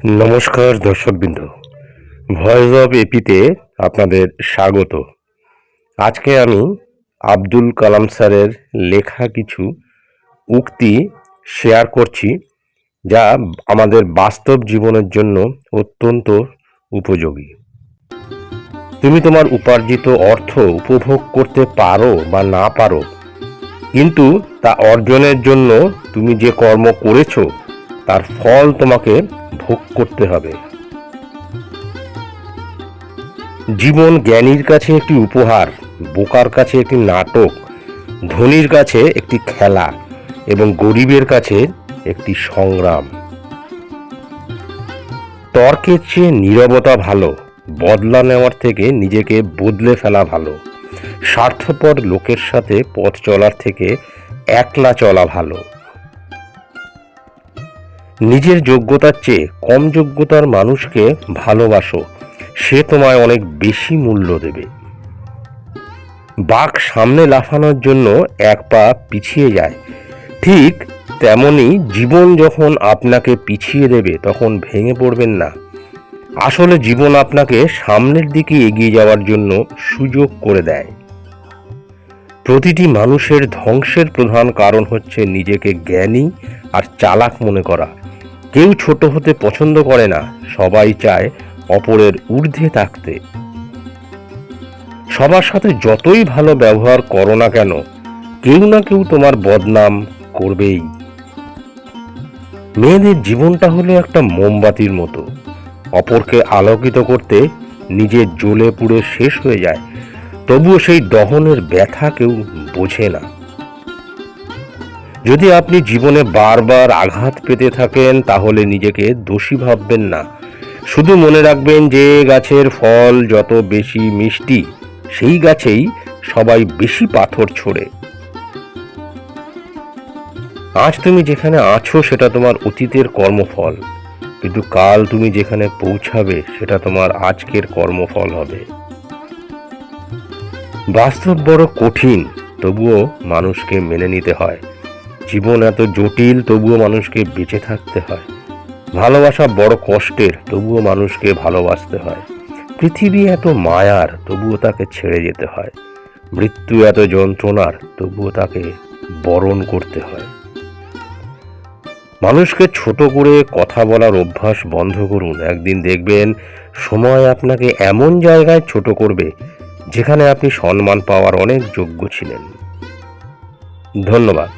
নমস্কার দর্শকবৃন্দ, voice of এপিতে আপনাদের স্বাগত। আজকে আমি আব্দুল কালাম স্যারের লেখা কিছু উক্তি শেয়ার করছি, যা আমাদের বাস্তব জীবনের জন্য অত্যন্ত উপযোগী। তুমি তোমার উপার্জিত অর্থ উপভোগ করতে পারো বা না পারো, কিন্তু তা অর্জনের জন্য তুমি যে কর্ম করেছো তার ফল তোমাকে ভোগ করতে হবে। জীবন জ্ঞানীর কাছে একটি উপহার, বোকার কাছে একটি নাটক, ধনীর কাছে একটি খেলা এবং গরিবের কাছে একটি সংগ্রাম। তর্কের চেয়ে নীরবতা ভালো, বদলা নেওয়ার থেকে নিজেকে বদলে ফেলা ভালো, স্বার্থপর লোকের সাথে পথ চলার থেকে একলা চলা ভালো। নিজের যোগ্যতার চেয়ে কম যোগ্যতার মানুষকে ভালোবাসো, সে তোমায় অনেক বেশি মূল্য দেবে। বাঘ সামনে লাফানোর জন্য এক পা পিছিয়ে যায়, ঠিক তেমনি জীবন যখন আপনাকে পিছিয়ে দেবে তখন ভেঙে পড়বেন না। আসলে জীবন আপনাকে সামনের দিকে এগিয়ে যাওয়ার জন্য সুযোগ করে দেয়। প্রতিটি মানুষের ধ্বংসের প্রধান কারণ হচ্ছে নিজেকে জ্ঞানী আর চালাক মনে করা। কেউ ছোট হতে পছন্দ করে না, সবাই চায় অপরের ঊর্ধ্বে থাকতে। সবার সাথে যতই ভালো ব্যবহার করো না কেন, কেউ না কেউ তোমার বদনাম করবেই। মেয়েদের জীবনটা হলো একটা মোমবাতির মতো, অপরকে আলোকিত করতে নিজে জ্বলে পুড়ে শেষ হয়ে যায়, তবুও সেই দহনের ব্যথা কেউ বোঝে না। যদি আপনি জীবনে বারবার আঘাত পেতে থাকেন তাহলে নিজেকে দোষী ভাববেন না। শুধু মনে রাখবেন যে গাছের ফল যত বেশি মিষ্টি, সেই গাছেই সবাই বেশি পাথর ছোড়ে। আজ তুমি যেখানে আছো সেটা তোমার অতীতের কর্মফল, কিন্তু কাল তুমি যেখানে পৌঁছাবে সেটা তোমার আজকের কর্মফল হবে। বাস্তব বড় কঠিন, তবুও মানুষকে মেনে নিতে হয়। জীবন এত জটিল, তবুও মানুষকে বেঁচে থাকতে হয়। ভালোবাসা বড় কষ্টের, তবুও মানুষকে ভালোবাসতে হয়। পৃথিবী এত মায়ার, তবুও তাকে ছেড়ে যেতে হয়। মৃত্যু এত যন্ত্রণার, তবুও তাকে বরণ করতে হয়। মানুষকে ছোট করে কথা বলার অভ্যাস বন্ধ করুন। একদিন দেখবেন সময় আপনাকে এমন জায়গায় ছোট করবে যেখানে আপনি সম্মান পাওয়ার অনেক যোগ্য ছিলেন। ধন্যবাদ।